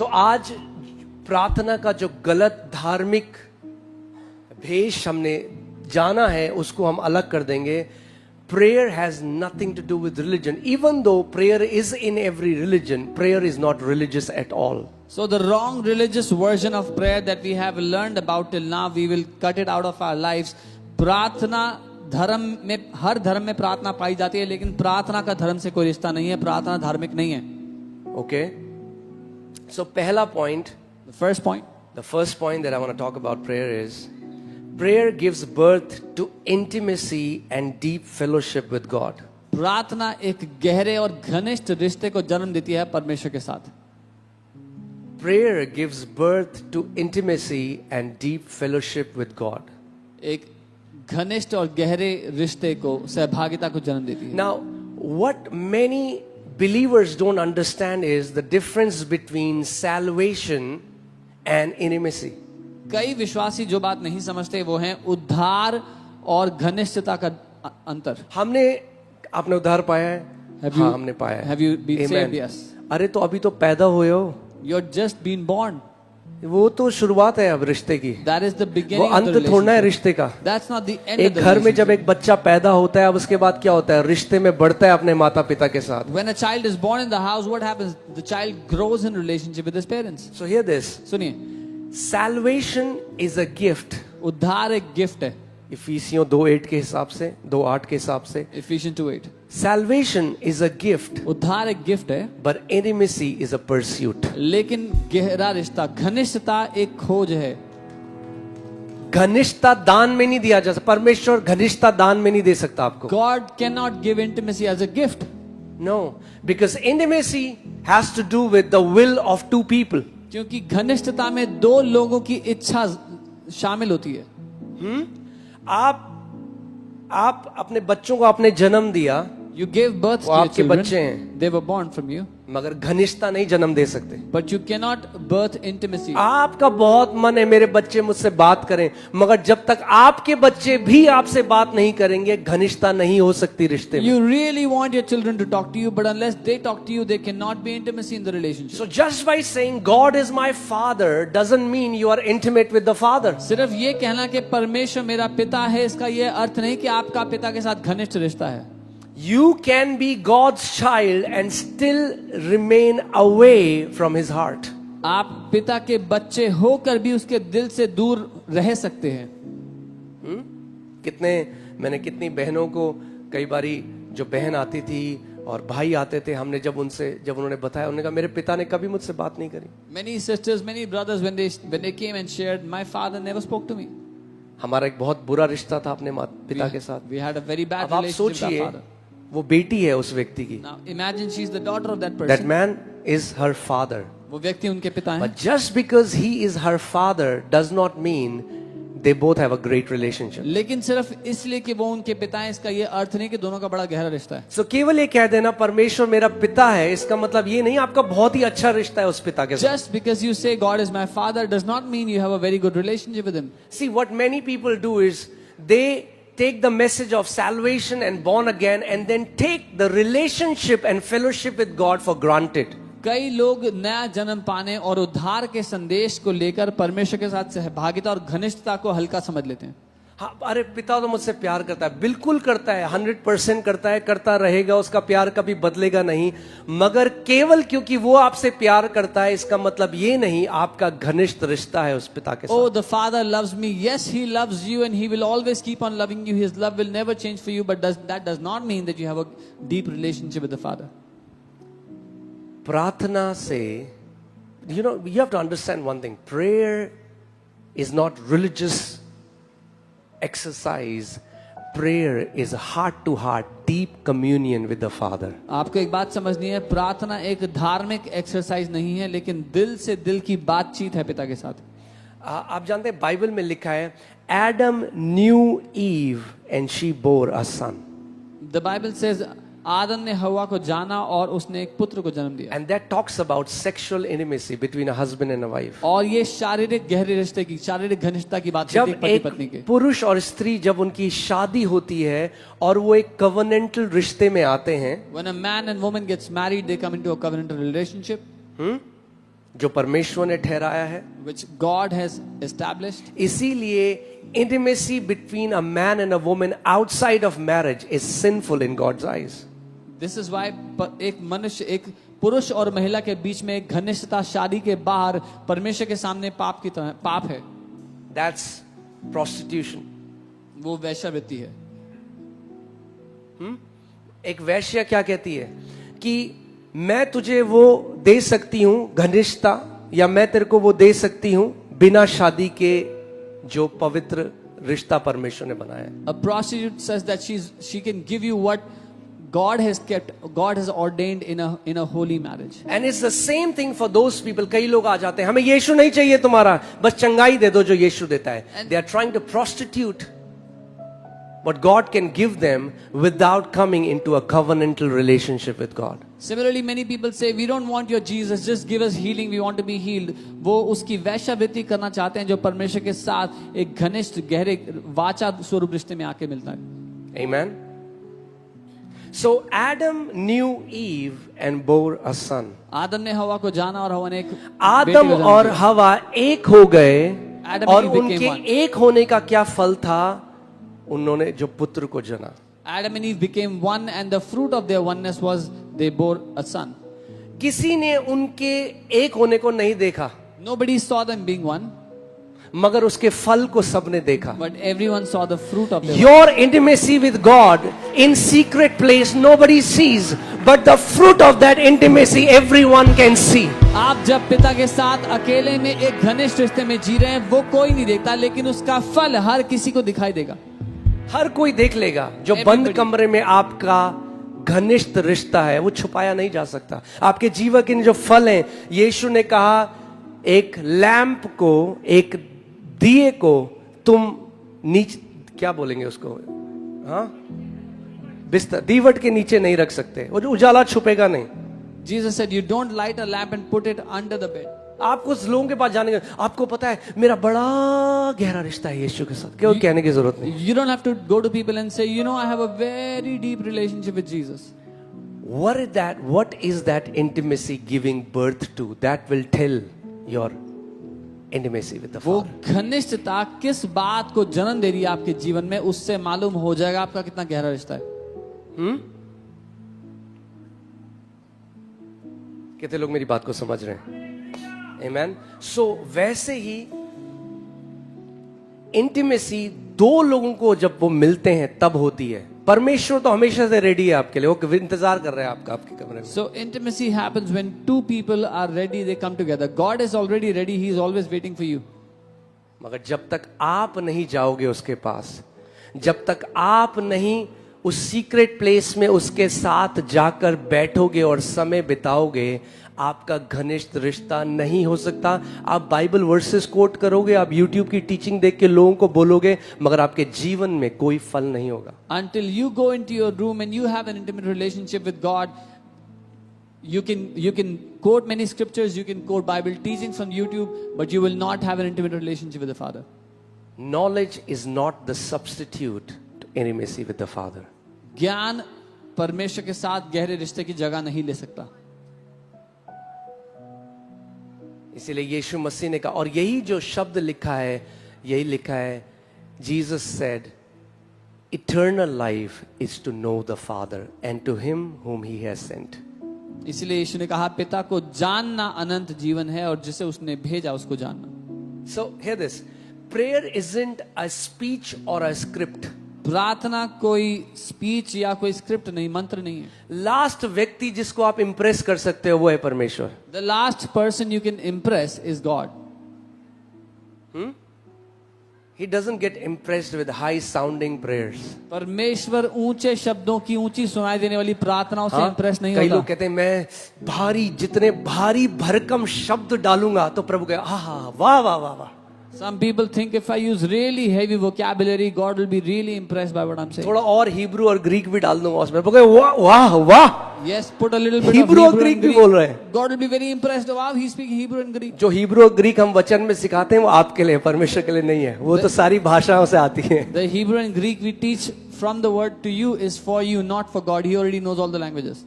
सो आज प्रार्थना का जो गलत धार्मिक भेष हमने जाना है उसको हम अलग कर देंगे. Prayer has nothing to do with religion. Even though prayer is in every religion, prayer is not religious at all. So the wrong religious version of prayer that we have learned about till now, we will cut it out of our lives. प्रार्थना धर्म में, हर धर्म में प्रार्थना पाई जाती है, लेकिन प्रार्थना का धर्म से कोई रिश्ता नहीं है. प्रार्थना धार्मिक नहीं है. Okay? So पहला point, The first point. the first point that I want to talk about prayer is, prayer gives birth to intimacy and deep fellowship with God. प्रार्थना एक गहरे और घनिष्ठ रिश्ते को जन्म देती है परमेश्वर के साथ. Prayer gives birth to intimacy and deep fellowship with God. एक घनिष्ठ और गहरे रिश्ते को, सहभागिता को जन्म देती है. Now, what many believers don't understand is the difference between salvation and intimacy. कई विश्वासी जो बात नहीं समझते वो हैं उद्धार और घनिष्ठता का अंतर. आपने उद्धार पाया है? हाँ, हमने पाया है. Have you been Amen. saved? Yes. अरे तो अभी तो पैदा हुए हो. You're just been born. वो तो शुरुआत है अब रिश्ते की. That is the वो beginning of the अंत relationship. थोड़ा है रिश्ते का. That's not the end एक of the घर में जब relationship. एक बच्चा पैदा होता है अब उसके बाद क्या होता है? रिश्ते में बढ़ता है अपने माता पिता के साथ. When a child is born in the house, what happens? The child grows in relationship with his parents. So hear this. सुनिए, Salvation is a gift. उद्धार एक गिफ्ट है. इफिसियों 2:8 के हिसाब से, 2:8 के हिसाब से. Ephesians 2:8. Salvation is a gift, उद्धार एक गिफ्ट है, but intimacy is a pursuit. लेकिन गहरा रिश्ता, घनिष्ठता एक खोज है. घनिष्ठता दान में नहीं दिया जा सकता. परमेश्वर घनिष्ठता दान में नहीं दे सकता आपको. God cannot give intimacy as a gift. No, because intimacy has to do with the will of two people. क्योंकि घनिष्ठता में दो लोगों की इच्छा शामिल होती है. आप अपने बच्चों को आपने जन्म दिया, You gave birth to वो your आपके बच्चे children. हैं, They were born from you. मगर घनिष्ठता नहीं जन्म दे सकते. But you cannot birth intimacy. आपका बहुत मन है मेरे बच्चे मुझसे बात करें, मगर जब तक आपके बच्चे भी आपसे बात नहीं करेंगे घनिष्ठता नहीं हो सकती रिश्ते में. You really want your children to talk to you, but unless they talk to you, there cannot be intimacy in the relationship. So just by saying God is my father doesn't mean you are intimate with the father. सिर्फ ये कहना कि परमेश्वर मेरा पिता है, इसका ये अर्थ नहीं कि आपका पिता के साथ घनिष्ठ रिश्ता है. You can be God's child and still remain away from his heart. आप पिता के बच्चे होकर भी उसके दिल से दूर रह सकते हैं. मैंने कितनी बहनों को कई बारी जो बहन आती थी और भाई आते थे, हमने जब उन्होंने बताया, उन्होंने कहा मेरे पिता ने कभी मुझसे बात नहीं करी. Many sisters, many brothers, when they came and shared, my father never spoke to me. हमारा एक बहुत बुरा रिश्ता था अपने पिता के साथ. We had a very bad अब आप relationship with our सोचिए, father. वो बेटी है उस व्यक्ति की. Now imagine she's the daughter of that person. That man is her father. वो व्यक्ति उनके पिता हैं. But just because he is her father does not mean they both have a great relationship. लेकिन सिर्फ इसलिए कि वो उनके पिता हैं, इसका ये अर्थ नहीं कि दोनों का बड़ा गहरा रिश्ता है. So केवल ये कह देना परमेश्वर मेरा पिता है, इसका मतलब ये नहीं आपका बहुत ही अच्छा रिश्ता है उस पिता के साथ. Just because you say God is my father does not mean you have a very good relationship with him. See, what many people do is they take the message of salvation and born again and then take the relationship and fellowship with God for granted. कई लोग नया जन्म पाने और उद्धार के संदेश को लेकर परमेश्वर के साथ सहभागिता और घनिष्ठता को हल्का समझ लेते हैं. हाँ, अरे पिता तो मुझसे प्यार करता है, बिल्कुल करता है, 100% करता है, करता रहेगा, उसका प्यार कभी बदलेगा नहीं. मगर केवल क्योंकि वो आपसे प्यार करता है इसका मतलब ये नहीं आपका घनिष्ठ रिश्ता है उस पिता के साथ. Oh, the father loves me. Yes, he loves you and he will always keep on loving you. His love will never change for you, but that does not mean that you have a deep relationship with the father. प्रार्थना से, you have to understand one thing. Prayer is not religious exercise. Prayer is heart to heart deep communion with the Father. आपको एक बात समझनी है, प्रार्थना एक धार्मिक एक्सरसाइज नहीं है, लेकिन दिल से दिल की बातचीत है पिता के साथ. आप जानते हैं बाइबल में लिखा है Adam knew Eve and she bore a son. The Bible says आदम ने हवा को जाना और उसने एक पुत्र को जन्म दिया. And that talks about sexual intimacy between a husband and a wife. और ये शारीरिक गहरे रिश्ते की, शारीरिक घनिष्ठता की बात जब है पति पत्नी के. एक पुरुष और स्त्री जब उनकी शादी होती है और वो एक covenantal रिश्ते में आते हैं. When a man and woman gets married, they come into a covenantal relationship. जो परमेश्वर ने ठहराया है। which God has established. इसीलिए intimacy between a man and a woman outside of marriage is sinful in God's eyes. This is why एक मनुष्य, एक पुरुष और महिला के बीच में एक घनिष्ठता शादी के बाहर परमेश्वर के सामने पाप की तरह पाप है। That's prostitution. वो वैश्यावृत्ति है। एक वैश्या क्या कहती है कि मैं तुझे वो दे सकती हूं घनिष्ठता, या मैं तेरे को वो दे सकती हूं बिना शादी के जो पवित्र रिश्ता परमेश्वर ने बनाया है। A prostitute says that she can give you what God has kept, God has ordained in a holy marriage. And it's the same thing for those people. कई लोग आ जाते हैं, हमें यीशु नहीं चाहिए तुम्हारा, बस चंगाई दे दो जो यीशु देता है। They are trying to prostitute what God can give them without coming into a covenantal relationship with God. Similarly, many people say, we don't want your Jesus, just give us healing, we want to be healed. वो उसकी वैश्यावृत्ति करना चाहते हैं जो परमेश्वर के साथ एक घनिष्ठ गहरे वाचा स्वरूप रिश्ते में आके मिलता है। Amen. So Adam knew Eve and bore a son. आदम ने हवा को जाना और हवा ने एक आदम बेटे को और जन्म दिया। हवा एक हो गए, Adam और and Eve उनके became one. एक होने का क्या फल था? उन्होंने जो पुत्र को जना। Adam and Eve became one, and the fruit of their oneness was they bore a son. किसी ने उनके एक होने को नहीं देखा, Nobody saw them being one, मगर उसके फल को सबने देखा। but everyone saw the fruit of their Your intimacy with God in secret place nobody sees, but the fruit of that intimacy everyone can see. आप जब पिता के साथ अकेले में एक घनिष्ठ रिश्ते में जी रहे हैं, वो कोई नहीं देखता, लेकिन उसका फल हर किसी को दिखाई देगा। हर कोई देख लेगा। जो बंद कमरे में आपका घनिष्ठ रिश्ता है वो छुपाया नहीं जा सकता। आपके जीवन के जो फल हैं, यीशु ने कहा एक लैंप को, एक दिए को तुम नीचे, क्या बोलेंगे उसको, हाँ, बिस्तर दीवट के नीचे नहीं रख सकते, वो जो उजाला छुपेगा नहीं। Jesus said, you don't light a lamp and put it under the bed. आप कुछ लोगों के पास जाने, आपको पता है मेरा बड़ा गहरा रिश्ता है यीशु के साथ, क्यों कहने की जरूरत नहीं। You don't have to go to people and say, you know, I have a very deep relationship with Jesus. What is that intimacy giving birth to? That will tell your intimacy with the वो Father. घनिष्ठता किस बात को जन्म दे रही है आपके जीवन में, उससे मालूम हो जाएगा आपका कितना गहरा रिश्ता है। कितने लोग मेरी बात को समझ रहे हैं? Amen. So वैसे ही इंटीमेसी दो लोगों को जब वो मिलते हैं तब होती है। परमेश्वर तो हमेशा से रेडी है आपके लिए, वो इंतजार कर रहे हैं आपका आपके कमरे में। So intimacy happens when two people are ready, they come together. God is already ready, he is always waiting for you. मगर जब तक आप नहीं जाओगे उसके पास, जब तक आप नहीं उस सीक्रेट प्लेस में उसके साथ जाकर बैठोगे और समय बिताओगे, आपका घनिष्ठ रिश्ता नहीं हो सकता। आप बाइबल वर्सेस कोट करोगे, आप यूट्यूब की टीचिंग देख के लोगों को बोलोगे, मगर आपके जीवन में कोई फल नहीं होगा। Until you go into your room and you have an intimate relationship with God, you can quote many scriptures, you can quote Bible teachings from YouTube, but you will not have an intimate relationship with the Father. Knowledge is not the substitute to intimacy with the Father. ज्ञान परमेश्वर के साथ गहरे रिश्ते की जगह नहीं ले सकता। इसीलिए यीशु मसीह ने कहा, और यही जो शब्द लिखा है, यही लिखा है, Jesus said eternal life is to know the Father and to him whom he has sent. इसलिए यीशु ने कहा पिता को जानना अनंत जीवन है और जिसे उसने भेजा उसको जानना। So hear this, prayer isn't a speech or a script. प्रार्थना कोई स्पीच या कोई स्क्रिप्ट नहीं, मंत्र नहीं है। लास्ट व्यक्ति जिसको आप इंप्रेस कर सकते हो वो है परमेश्वर। The last person you can impress is God. He doesn't get impressed with high sounding prayers. परमेश्वर ऊंचे शब्दों की, ऊंची सुनाई देने वाली प्रार्थनाओं से इंप्रेस नहीं कई लोग होता। कहते हैं मैं जितने भारी भरकम शब्द डालूंगा तो प्रभु कहे हाँ वाह वाह वाह वाह। Some people think if I use really heavy vocabulary, God will be really impressed by what I'm saying. थोड़ा और हिब्रू और ग्रीक भी डाल दूंगा उसमें, वाह वाह वाह। Yes, put a little bit Hebrew of और Hebrew ग्रीक and भी Greek. बोल रहे हैं। God will be very impressed. Wow, he's speaking Hebrew and Greek. जो हिब्रू और ग्रीक हम वचन में सिखाते हैं वो आपके लिए, परमेश्वर के लिए नहीं है, वो तो सारी भाषाओं से आती है। The Hebrew and Greek we teach from the word to you is for you, not for God. He already knows all the languages.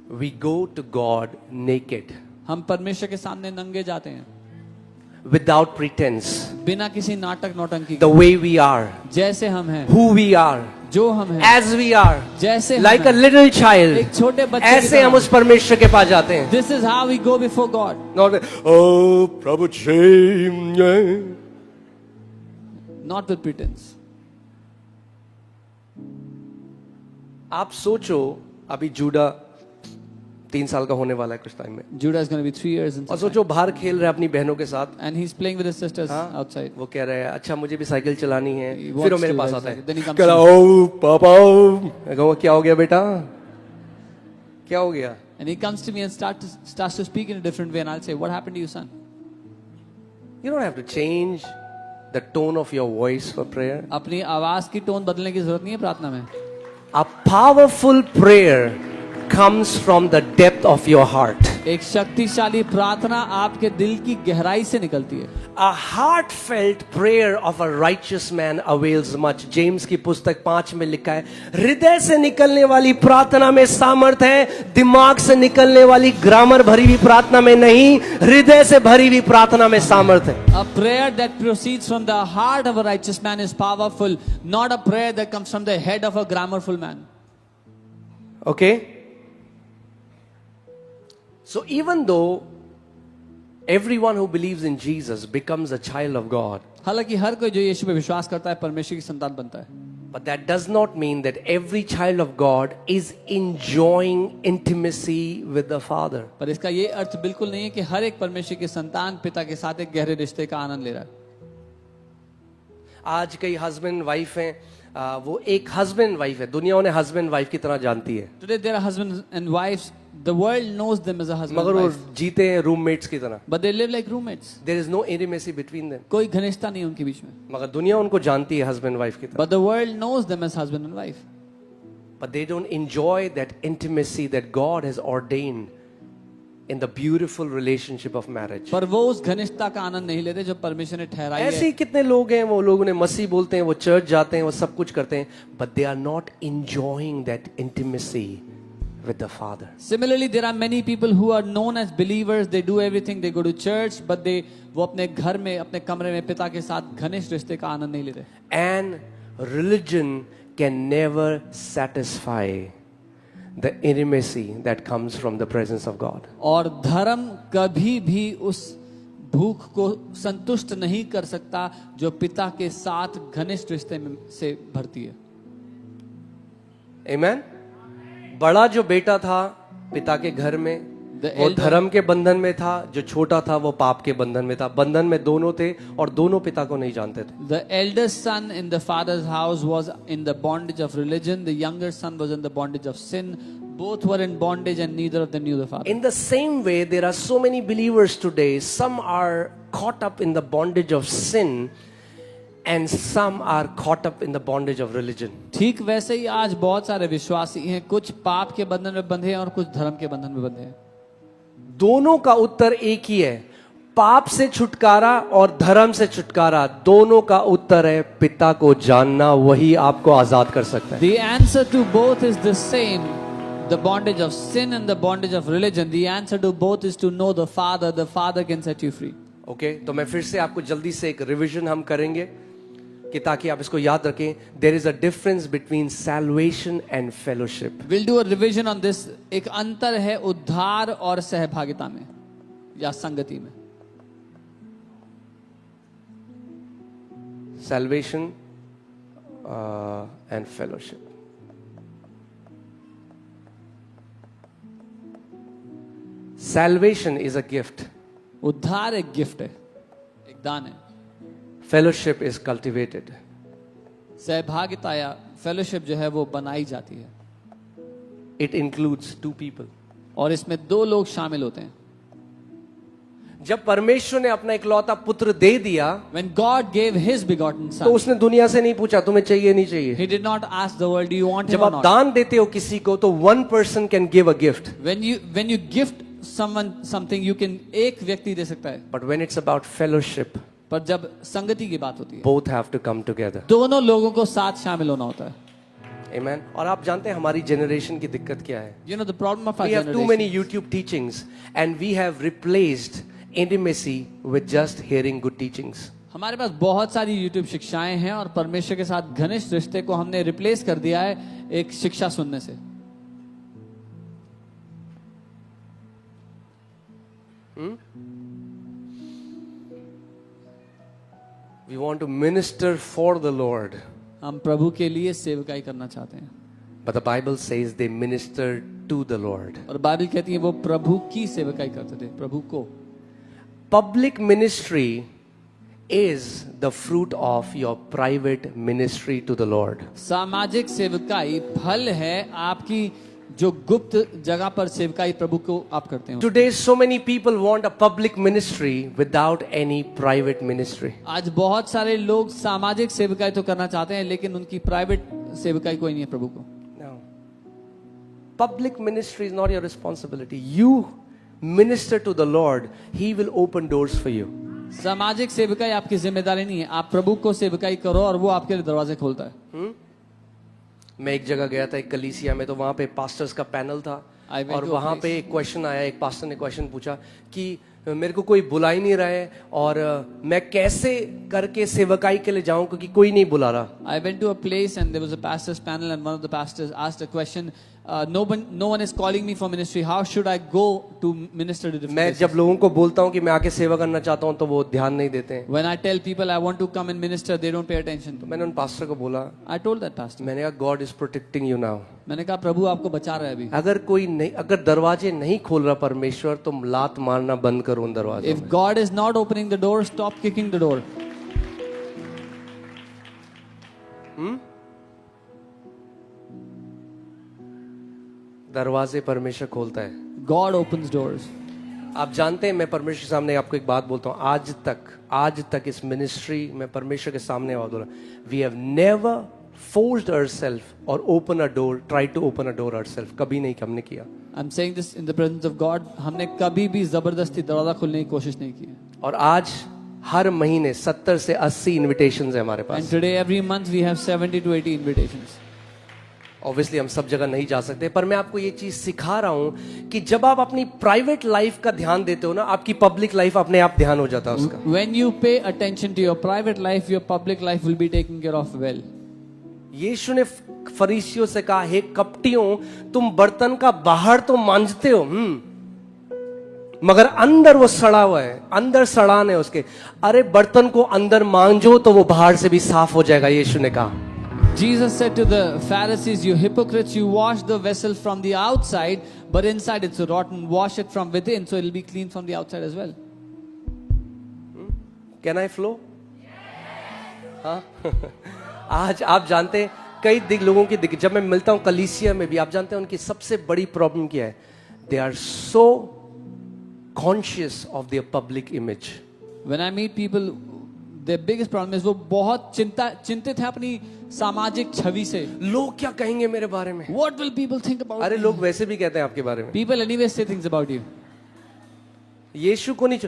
We go to God naked. हम परमेश्वर के सामने नंगे जाते हैं without pretense, बिना किसी नाटक नौटंकी the के, way we are, जैसे हम हैं, who we are, जो हम हैं, as we are, जैसे हम like a हैं, little child. एक छोटे बच्चे की ऐसे हम तरह। उस परमेश्वर के पास जाते हैं. This is how we go before God. Not with, oh Prabhu ji, Not with pretense. आप सोचो अभी जूडा 3 साल का होने वाला है कुछ टाइम में, Judah is going to be 3 years in और सोचो बाहर खेल रहा है अपनी बहनों के साथ. and he's playing with his sisters हाँ, outside. वो कह रहे हैं अच्छा मुझे भी साइकिल चलानी है. He फिर वो wants मेरे to पास ride आता है, cycle. Then he comes कह रहा to me. ओ पापा, मैं कहूँगा क्या हो गया बेटा, क्या हो गया. And he comes to me and starts to speak in a different way, and I'll say, "What happened to you, son?" You don't have to change the tone of your voice for prayer. अपनी आवाज की tone बदलने की जरूरत नहीं है प्रार्थना में. A powerful prayer comes from the depth of your heart. एक शक्तिशाली प्रार्थना आपके दिल की गहराई से निकलती है. A heartfelt prayer of a righteous man avails much. James की पुस्तक 5 में लिखा है, हृदय से निकलने वाली प्रार्थना में सामर्थ है, दिमाग से निकलने वाली ग्रामर भरी हुई प्रार्थना में नहीं, हृदय से भरी हुई प्रार्थना में सामर्थ है. A prayer that proceeds from the heart of a righteous man is powerful, not a prayer that comes from the head of a grammarful man. Okay? So even though everyone who believes in Jesus becomes a child of God, हालांकि हर कोई जो यीशु पे विश्वास करता है परमेश्वर की संतान बनता है, but that does not mean that every child of God is enjoying intimacy with the Father. पर इसका ये अर्थ बिल्कुल नहीं है कि हर एक परमेश्वर की संतान पिता के साथ एक गहरे रिश्ते का आनंद ले रहा है. आज कई हस्बैंड वाइफ हैं, वो एक हस्बैंड वाइफ है, दुनिया उन्हें हस्बैंड वाइफ की तरह जानती है, Today there are husbands and wives. The world knows them as a husband मगर and वो wife, जीते हैं रूममेट्स की तरह. but they live like roommates. There is no intimacy between them. कोई घनिष्ठता नहीं उनके बीच में. मगर दुनिया उनको जानती है हस्बैंड वाइफ की तरह. But the world knows them as husband and wife. But they don't enjoy that intimacy that God has ordained in the beautiful relationship of marriage. पर वो उस घनिष्ठता का आनंद नहीं लेते जो परमेश्वर ने ठहराई ऐसे है. ही कितने लोग हैं, वो लोग उन्हें मसीह बोलते हैं, वो चर्च जाते हैं, वो सब कुछ करते हैं, but they are not enjoying that intimacy with the Father. Similarly, there are many people who are known as believers. They do everything. They go to church, but वो अपने घर में, अपने कमरे में पिता के साथ घनिष्ठ रिश्ते का आनंद नहीं लेते. And religion can never satisfy the intimacy that comes from the presence of God. और धर्म कभी भी उस भूख को संतुष्ट नहीं कर सकता जो पिता के साथ घनिष्ठ रिश्ते में से भरती है. Amen. बड़ा जो बेटा था पिता के घर में, The वो elder- धर्म के बंधन में था, जो छोटा था वो पाप के बंधन में था. बंधन में दोनों थे और दोनों पिता को नहीं जानते थे. The eldest son in the father's house was in the bondage of religion. The younger son was in the bondage of sin. Both were in bondage and neither of them knew the Father. In the same way, there are so many believers today. Some are caught up in the bondage of sin and some are caught up in the bondage of religion. ठीक वैसे ही आज बहुत सारे विश्वासी हैं, कुछ पाप के बंधन में बंधे हैं और कुछ धर्म के बंधन में बंधे हैं. दोनों का उत्तर एक ही है, पाप से छुटकारा और धर्म से छुटकारा. दोनों का उत्तर है पिता को जानना, वही आपको आजाद कर सकता है. The answer to both is the same. The bondage of sin and the bondage of religion. The answer to both is to know the Father. The Father can set you free. Okay, तो मैं फिर से आपको जल्दी से एक revision हम करेंगे कि ताकि आप इसको याद रखें. There is a difference between salvation and fellowship. We'll do a revision on this. एक अंतर है उद्धार और सहभागिता में या संगति में. Salvation and fellowship. Salvation is a gift. उद्धार एक गिफ्ट है, एक दान है. Fellowship is cultivated. सहभागिता या फेलोशिप जो है वो बनाई जाती है It includes two people. और इसमें दो लोग शामिल होते हैं. जब परमेश्वर ने अपना इकलौता पुत्र दे दिया, When God gave His begotten तो Son, उसने दुनिया से नहीं पूछा तुम्हें चाहिए नहीं चाहिए. He did not ask the world, "Do you want Him जब or आप not?" दान देते हो किसी को, तो one person can give a gift. When you gift someone something, you can एक व्यक्ति दे सकता है. But when it's about fellowship, पर जब संगति की बात होती है, both have to come together. दोनों लोगों को साथ शामिल होना होता है. Amen. और आप जानते हैं हमारी जनरेशन की दिक्कत क्या है? You know the problem of our We have too generation. many YouTube teachings and we have replaced intimacy with just hearing good teachings. हमारे पास बहुत सारी YouTube शिक्षाएं हैं और परमेश्वर के साथ घनिष्ठ रिश्ते को हमने रिप्लेस कर दिया है एक शिक्षा सुनने से। We want to minister for the Lord. हम प्रभु के लिए सेवकाई करना चाहते हैं But the Bible says they ministered to the Lord. और बाइबल कहती है वो प्रभु की सेवकाई करते थे, प्रभु को। Public ministry is the fruit of your private ministry to the Lord. सामाजिक सेवकाई फल है आपकी जो गुप्त जगह पर सेवकाई प्रभु को आप करते हैं। Today, so many people want a public ministry without any private ministry. आज बहुत सारे लोग सामाजिक सेवकाई तो करना चाहते हैं लेकिन उनकी प्राइवेट सेवकाई कोई नहीं है प्रभु को। No. Public ministry is not your responsibility. You minister to the Lord, He will open doors for you. सामाजिक सेवकाई आपकी जिम्मेदारी नहीं है, आप प्रभु को सेवकाई करो और वो आपके लिए दरवाजे खोलता है। मैं एक जगह गया था, एक कलीसिया में, तो वहां पे पास्टर्स का पैनल था I went और to a वहां place. पे एक क्वेश्चन आया, एक पास्टर ने क्वेश्चन पूछा कि मेरे को कोई बुला ही नहीं रहा है और मैं कैसे करके सेवकाई के लिए जाऊं क्योंकि कोई नहीं बुला रहा। I went to a place and there was a pastor's panel and one of the pastors asked a question, no one is calling me for ministry, how should I go to minister to different मैं places? जब लोगों को बोलता हूं कि मैं आके सेवा करना चाहता हूं तो वो ध्यान नहीं देते हैं। When I tell people I want to come and minister, they don't pay attention. तो मैंने उन पास्टर को बोला, I told that pastor, मैंने कहा God is protecting you now. मैंने कहा प्रभु आपको बचा रहा है अभी। अगर दरवाजे नहीं खोल रहा परमेश्वर, तुम लात मारना बंद करो उन दरवाजों If में। God is not opening the door, stop kicking the door. दरवाजे परमेश्वर खोलता है। God opens doors. आप जानते हैं, मैं परमेश्वर के सामने आपको एक बात बोलता हूँ, आज तक इस मिनिस्ट्री में परमेश्वर के सामने आवाज बोला, we have never forced ourselves or open a door, tried to open a door ourselves. कभी नहीं हमने किया। I'm saying this in the presence of God. हमने कभी भी जबरदस्ती दरवाजा खोलने की कोशिश नहीं की है। और आज हर महीने 70 से 80 इनविटेशंस है हमारे And pass. today every month we have 70 to 80 invitations. Obviously हम सब जगह नहीं जा सकते, पर मैं आपको ये चीज सिखा रहा हूं कि जब आप अपनी प्राइवेट लाइफ का ध्यान देते हो ना, आपकी पब्लिक लाइफ अपने आप ध्यान हो जाता है उसका। When you pay attention to your private life, your public life will be taken care of well. यीशु ने फरीसियों से कहा, हे कपटियों, तुम बर्तन का बाहर तो मांजते हो, मगर अंदर वो सड़ा हुआ है, अंदर सड़ान है उसके। अरे बर्तन को अंदर मांजो तो वो बाहर से भी साफ हो जाएगा, यीशु ने कहा। Jesus said to the Pharisees, you hypocrites, you wash the vessel from the outside, but inside it's rotten. Wash it from within, so it'll be clean from the outside as well. Can I flow? हाँ आज आप जानते हैं कई लोगों की जब मैं मिलता हूं कलीसिया में भी, आप जानते हैं उनकी सबसे बड़ी प्रॉब्लम क्या है? They are so conscious of their public image. When I meet people, their biggest problem is वो बहुत चिंतित है अपनी सामाजिक छवि से। लोग क्या कहेंगे मेरे बारे में? What will people think about अरे me? लोग वैसे भी कहते हैं आपके बारे में। People anyway say things about you. यीशु को नहीं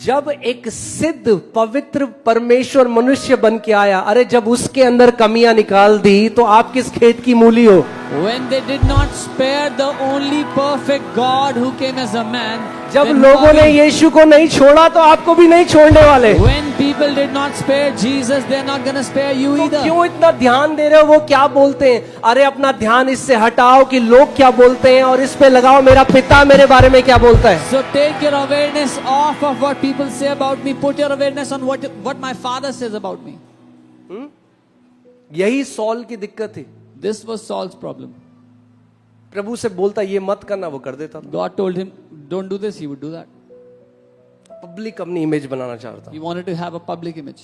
जब एक सिद्ध पवित्र परमेश्वर मनुष्य बन के आया, अरे जब उसके अंदर कमियां निकाल दी तो आप किस खेत की मूली हो? When they did not spare the only perfect God who came as a man, जब then लोगों ने Bobby- यीशु को नहीं छोड़ा तो आपको भी नहीं छोड़ने वाले। when people did not spare Jesus, they're not going to spare you तो either. क्यों इतना ध्यान दे रहे हो? वो क्या बोलते हैं? अरे अपना ध्यान इससे हटाओ कि लोग क्या बोलते हैं और इस पे लगाओ मेरा पिता मेरे बारे में क्या बोलता है। So take your awareness off of what people say about me. Put your awareness on what my father says about me. यही सॉल की दिक्कत थी। This was Saul's problem. प्रभु से बोलता ये मत करना, वो कर देता था। God told him, don't do this. He would do that. Public अपनी इमेज बनाना चाहता। He wanted to have a public image.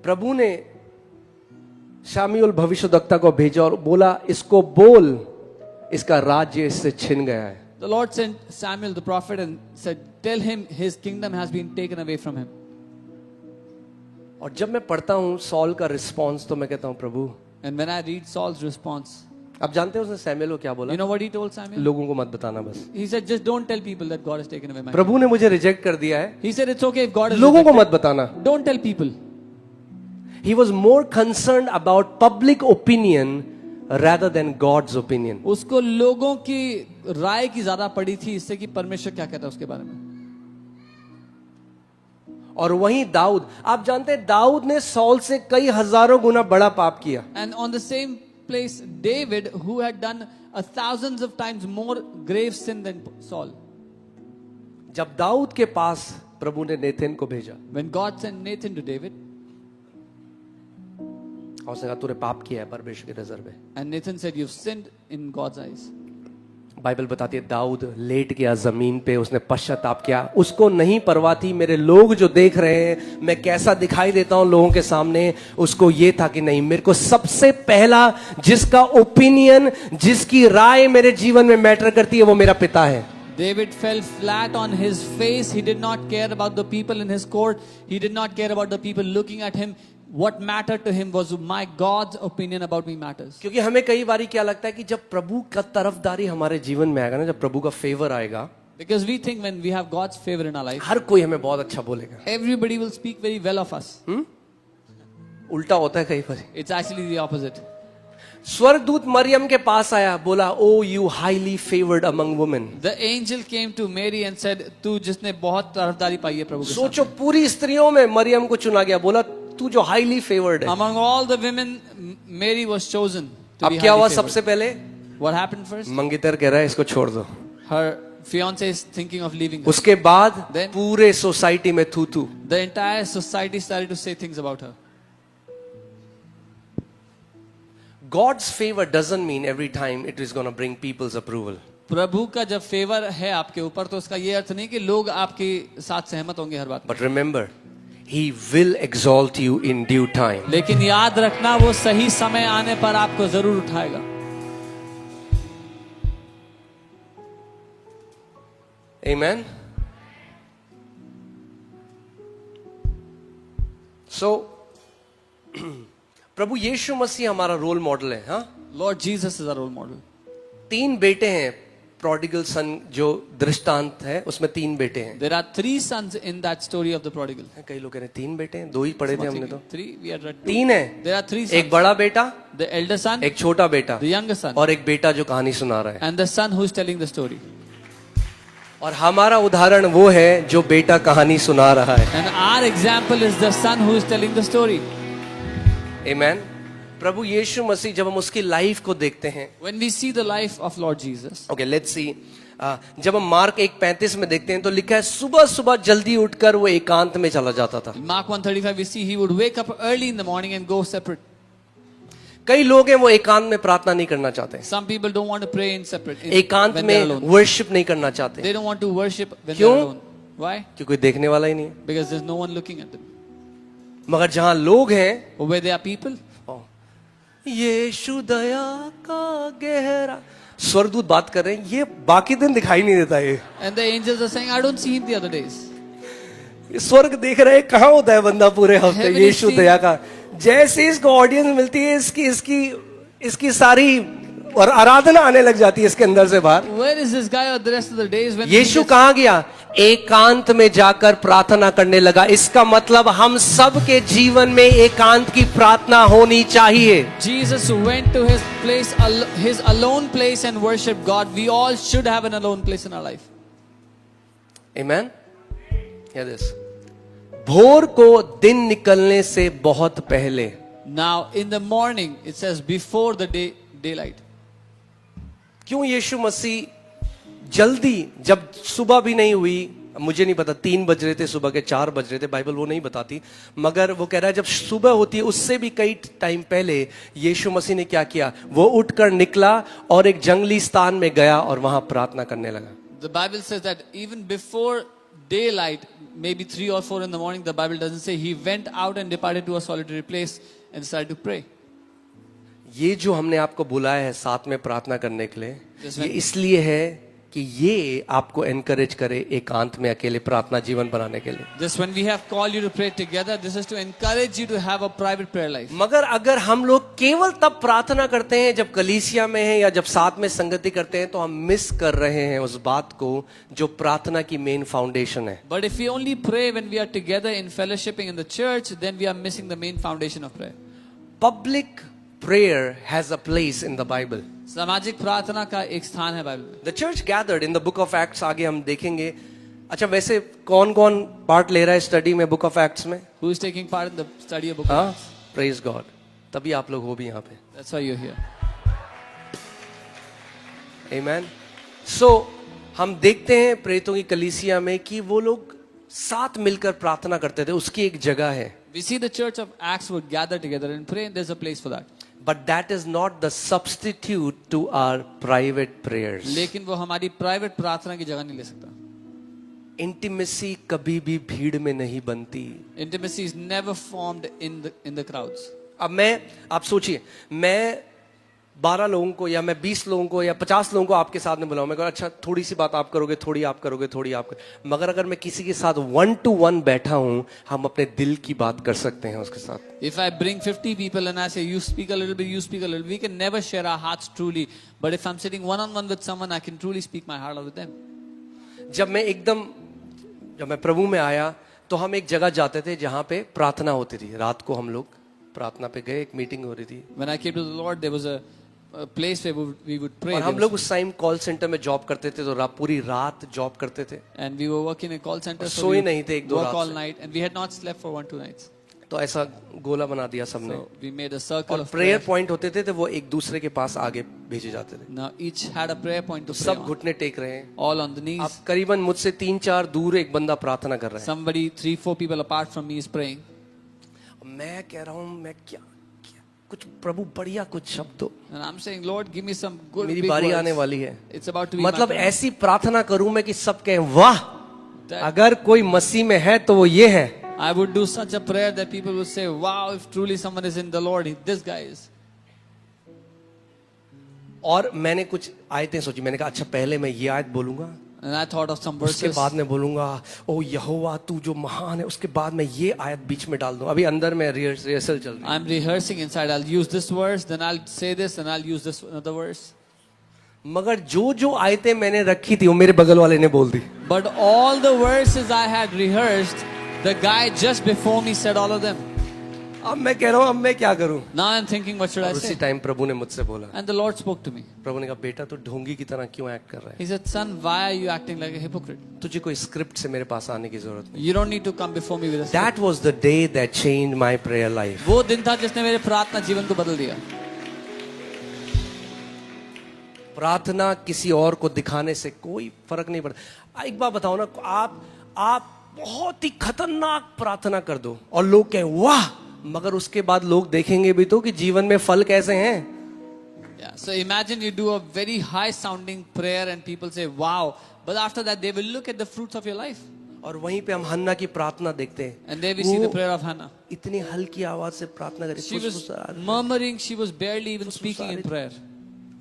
प्रभु ने शामूएल भविष्यद्वक्ता को भेजा और बोला इसको बोल, इसका राज्य इससे छिन गया है। The Lord sent Samuel the prophet and said, tell him his kingdom has been taken away from him. और जब मैं पढ़ता हूं सॉल का रिस्पॉन्स तो मैं कहता हूं प्रभु, And when I read Saul's response, आप जानते हैं उसने सैमुएल को क्या बोला? you know what he told Samuel? लोगों को मत बताना बस। He said, just don't tell people that God has taken away my kingdom. प्रभु ने मुझे रिजेक्ट कर दिया है, He said, it's okay if God has लोगों को rejected. मत बताना। Don't tell people. He was more concerned about public opinion rather than God's opinion. उसको लोगों की राय की ज्यादा पड़ी थी इससे कि परमेश्वर क्या कहता है उसके बारे में। और वहीं दाऊद, आप जानते हैं दाऊद ने सौल से कई हजारों गुना बड़ा पाप किया। And on the same place, David, who had done thousands of times more grave sin than Saul. जब दाऊद के पास प्रभु ने नेथन को भेजा When God sent Nathan to David, और उसने कहा तूने पाप किया है परमेश्वर की नजर में, and Nathan said, "You've sinned in God's eyes." Bible बताती है दाऊद लेट गया जमीन पे, उसने पश्चाताप किया। उसको नहीं परवाह थी मेरे लोग जो देख रहे हैं मैं कैसा दिखाई देता हूं लोगों के सामने। उसको ये था कि नहीं, मेरे को सबसे पहला जिसका ओपिनियन, जिसकी राय मेरे जीवन में मैटर करती है वो मेरा पिता है। David fell flat on his face. He did not care about the people in his court. He did not care about the people looking at him. What mattered to him was my God's opinion about me matters. क्योंकि हमें कई बारी क्या लगता है कि जब प्रभु का तरफदारी हमारे जीवन में आएगा ना, जब प्रभु का फेवर आएगा, Because we think when we have God's favor in our life, हर कोई हमें बहुत अच्छा बोलेगा। everybody will speak very well of us. उल्टा होता है कई बार। It's actually the opposite. स्वर्गदूत मरियम के पास आया, बोला oh you highly favoured among women. The angel came to Mary and said, "तू जिसने बहुत तरफदारी पाई है प्रभु के सोचो पूरी स्त्रियों में मरियम को चुना गया, बोला तू जो हाईली फेवर्ड साथ." है। Among all the women, Mary was chosen to अब be क्या हुआ highly सबसे favored. पहले? What happened first? मंगेतर कह रहा है इसको छोड़ दो। Her fiance is thinking of leaving her. उसके बाद Then- पूरे सोसाइटी में थू थू। The entire society started to say things about her. God's favor doesn't mean every time it is going to bring people's approval. प्रभु का जब favour है आपके ऊपर तो उसका ये अर्थ नहीं कि लोग आपके साथ सहमत होंगे हर बात में। But remember, He will exalt you in due time. लेकिन याद रखना वो सही समय आने पर आपको जरूर उठाएगा। Amen. So, प्रभु यीशु मसीह हमारा रोल मॉडल है। हाँ, Lord Jesus is our role model. 3 बेटे हैं। प्रोडिगल सन जो दृष्टांत है उसमें 3 बेटे हैं। There are 3 sons in that story of the prodigal. कई लोग कह रहे हैं 3 बेटे हैं, 2 ही पढ़े थे हमने तो। 3, we had read 3 है। There are 3 एक sons. बड़ा बेटा, The elder son, एक छोटा बेटा, the younger son, और एक बेटा जो कहानी सुना रहा है। and the son who's telling the story. और हमारा उदाहरण वो है जो बेटा कहानी सुना रहा है। And our example is the son who is telling the story. Amen. प्रभु यीशु मसीह जब हम उसकी लाइफ को देखते हैं, When we see the life of Lord Jesus, okay let's see, जब हम मार्क 1:35 में देखते हैं तो लिखा है सुबह सुबह जल्दी उठकर वो एकांत में चला जाता था। in Mark 1:35 we see he would wake up early in the morning and go separate. कई लोग हैं वो एकांत में प्रार्थना नहीं करना चाहते, Some people don't want to pray in separate. एकांत when they're में alone. वर्शिप नहीं करना चाहते, They don't want to worship when क्यों? they're alone. Why? क्योंकि कोई देखने वाला ही नहीं है। Because there's no one looking at them. मगर जहां लोग हैं, But where there are people, यीशु दया का गहरा, स्वर्गदूत बात कर रहे हैं, ये बाकी दिन दिखाई नहीं देता। ये and the angels are saying, "I don't see him the other days." स्वर्ग देख रहे हैं, कहाँ होता है बंदा पूरे हफ्ते। Heaven is Yeshu seen. दया का जैसे इसको ऑडियंस मिलती है, इसकी सारी और आराधना आने लग जाती है इसके अंदर से बाहर। Where is this guy or the rest of the days when Yeshu he gets- कहाँ गया? एकांत में जाकर प्रार्थना करने लगा। इसका मतलब हम सब के जीवन में एकांत की प्रार्थना होनी चाहिए। Jesus went to his place, his alone place, and worshiped God. We all should have an alone place in our life. Amen. Hear this. भोर को दिन निकलने से बहुत पहले, Now, in the morning, it says before the daylight. क्यों यीशु मसीह जल्दी, जब सुबह भी नहीं हुई, मुझे नहीं पता 3 बज रहे थे, सुबह के 4 बज रहे थे, बाइबल वो नहीं बताती, मगर वो कह रहा है जब सुबह होती है उससे भी कई टाइम पहले यीशु मसीह ने क्या किया? वो उठकर निकला और एक जंगली स्थान में गया और वहां प्रार्थना करने लगा। The Bible says that even before daylight, maybe 3 or 4 in the morning, the Bible doesn't say, he went out and departed to a solitary place and started to pray. ये जो हमने आपको बुलाया है साथ में प्रार्थना करने के लिए, Yes, ये ma'am. इसलिए है कि ये आपको एनकरेज करे एकांत में अकेले प्रार्थना जीवन बनाने के लिए। Just when we have called you to pray together, this is to encourage you to have a private prayer life. मगर अगर हम लोग केवल तब प्रार्थना करते हैं जब कलीसिया में हैं या जब साथ में संगति करते हैं, तो हम मिस कर रहे हैं उस बात को जो प्रार्थना की मेन फाउंडेशन है। But if we only pray when we are together in fellowshipping in the church, then we are missing the main foundation of prayer. Public prayer has a place in the Bible. सामाजिक प्रार्थना का एक स्थान है Bible में. The church gathered in the book of Acts, आगे हम देखेंगे. अच्छा, वैसे कौन कौन पार्ट ले रहा है स्टडी में बुक ऑफ एक्ट्स में? Who is taking part in the study of book of हाँ, Acts? Praise God. तभी आप लोग हो भी यहाँ पे. That's why you're here. Amen. So हम देखते हैं प्रेरितों की कलीसिया में कि वो लोग साथ मिलकर प्रार्थना करते थे. उसकी एक जगह है. We see the church of Acts would gather together and pray, and there's a place for that. But that is not the substitute to our private prayers. लेकिन वो हमारी प्राइवेट प्रार्थना की जगह नहीं ले सकता. इंटीमेसी कभी भी भीड़ में नहीं बनती. Intimacy is never formed in the crowds. अब आप सोचिए, मैं 12 लोगों को या मैं 20 लोगों को या 50 लोगों को आपके साथ में बुलाऊं. मैं कहूं अच्छा थोड़ी सी बात आप करोगे, थोड़ी आप करोगे, थोड़ी आप करोगे. मगर अगर मैं किसी के साथ 1-to-1 बैठा हूं, हम अपने दिल की बात कर सकते हैं उसके साथ. If I bring 50 people and I say you speak a little bit, you speak a little, we can never share our hearts truly. But if I'm sitting one-on-one with someone, I can truly speak my heart out with them. जब मैं प्रभु में आया तो हम एक जगह जाते थे जहां पे प्रार्थना होती थी. रात को हम लोग प्रार्थना पे गए, एक मीटिंग हो रही थी. When I came to the Lord, there was a place where we would pray. और हम लोग उस टाइम कॉल सेंटर में जॉब करते थे, तो पूरी रात जॉब करते थे. And we were working in a call center, so सोए we नहीं थे एक दो work रात all से. night, and we had not slept for 1-2 nights. तो ऐसा गोला बना दिया सबने. So we made a circle और of प्रेयर prayer. पॉइंट होते थे तो वो एक दूसरे के पास आगे भेजे जाते थे. Now each had a prayer point to pray सब on. घुटने टेक रहे हैं. All on the knees. अब करीबन मुझसे 3-4 दूर एक बंदा प्रार्थना कर रहा है. Somebody 3-4 people apart from me is praying. मैं कह रहा हूँ मैं क्या कुछ प्रभु बढ़िया कुछ शब्द दो. And I'm saying, Lord, give me some good मेरी big बारी words. आने वाली है. It's about to be my मतलब turn. ऐसी प्रार्थना करूं मैं कि सब कहें वाह, That- अगर कोई मसीह में है तो वो ये है. I would do such a prayer that people would say, wow, if truly someone is in the Lord, this guy is. और मैंने कुछ आयतें सोची. मैंने कहा अच्छा पहले मैं ये आयत बोलूंगा, And I thought of some उसके verses. बाद में बोलूंगा ओ यहोवा तू जो महान है, उसके बाद मैं ये आयत बीच में डाल दूं. अभी अंदर में रिहर्सल चल रही है. I'm rehearsing inside. I'll use this verse, then I'll say this, and I'll use this another verse. मगर जो आयतें मैंने रखी थी वो मेरे बगल वाले ने बोल दी. But all the verses I had rehearsed, the guy just before me said all of them. अब मैं कह रहा हूँ अब मैं क्या करूं. Now I'm thinking, what should I और उसी say? टाइम प्रभु ने मुझसे बोला. And the Lord spoke to me. प्रभु ने कहा बेटा तू ढोंगी की तरह क्यों एक्ट कर रहा है. He said, son, why are you acting like a hypocrite? तुझे कोई स्क्रिप्ट से मेरे पास आने की जरूरत नहीं. You don't need to come before me with a script. That was the day that changed my prayer life. वो दिन था जिसने मेरे प्रार्थना जीवन को बदल दिया. प्रार्थना किसी और को दिखाने से कोई फर्क नहीं पड़ता. एक बात बताओ ना, आप बहुत ही खतरनाक प्रार्थना कर दो और लोग कहें वाह, मगर उसके बाद लोग देखेंगे भी तो कि जीवन में फल कैसे हैं. Yeah. So imagine you do a very high sounding prayer and people say, wow. But after that, they will look at the fruits of your life. और वहीं पे हम हन्ना की प्रार्थना देखते हैं. And there we see the prayer of Hannah. इतनी हल्की आवाज से प्रार्थना करी. She was murmuring, she was barely even speaking in prayer.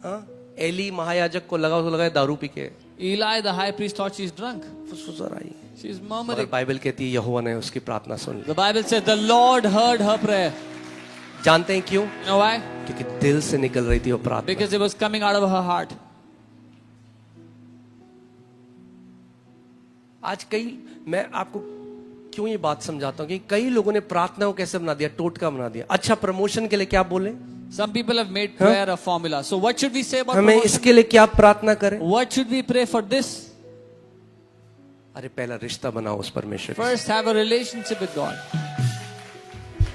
हाँ, एली महायाजक को लगा दारू पी के Eli, the high priest, thought she's drunk. फुसफुसा रही. She's मगर murmuring. बाइबल कहती है यहोवा ने उसकी प्रार्थना सुन ली. The Bible says the Lord heard her prayer. जानते हैं क्यों? You know why? क्योंकि दिल से निकल रही थी वो प्रार्थना. Because it was coming out of her heart. आज मैं आपको क्यों ये बात समझाता हूँ कि कई लोगों ने प्रार्थना को कैसे बना दिया, टोटका बना दिया. अच्छा प्रमोशन के लिए क्या बोले, Some people have made prayer a formula. So what should we say about हमें promotion? इसके लिए क्या प्रार्थना करें. What should we pray for this? अरे पहला रिश्ता बनाओ उस परमेश्वर से. First, have a relationship with God.